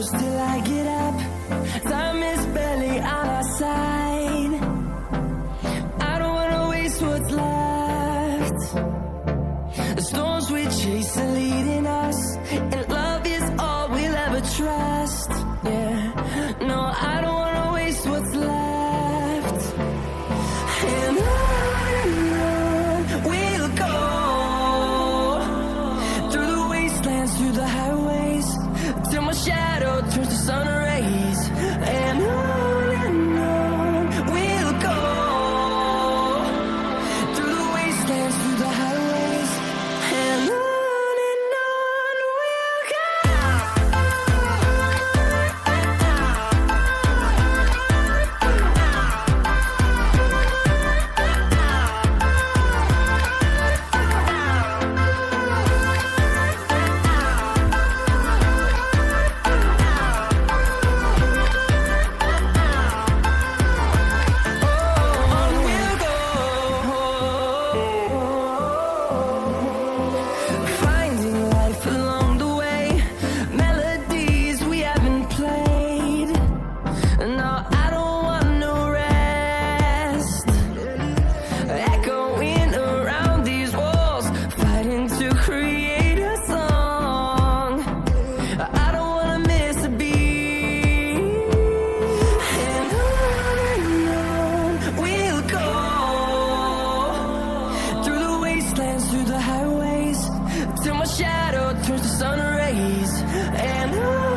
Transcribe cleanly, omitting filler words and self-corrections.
close till I get up. Time is barely on our side. I don't wanna waste what's left. The storms we chase are leading us, and love is all we'll ever trust. Yeah, no, I don't wanna waste what's left. And on we'll go, through the wastelands, through the highways, till my shadow turns to sun rays. And on we'll go, through the wastelands, through the highways, and on we'll go. Finding life along the way, melodies we haven't played. No, I don't want no rest. Echoing around these walls, fighting to create a song. I don't wanna miss a beat. And on we'll go, through the wastelands, through the highways, till my shadow turns to sun rays. And on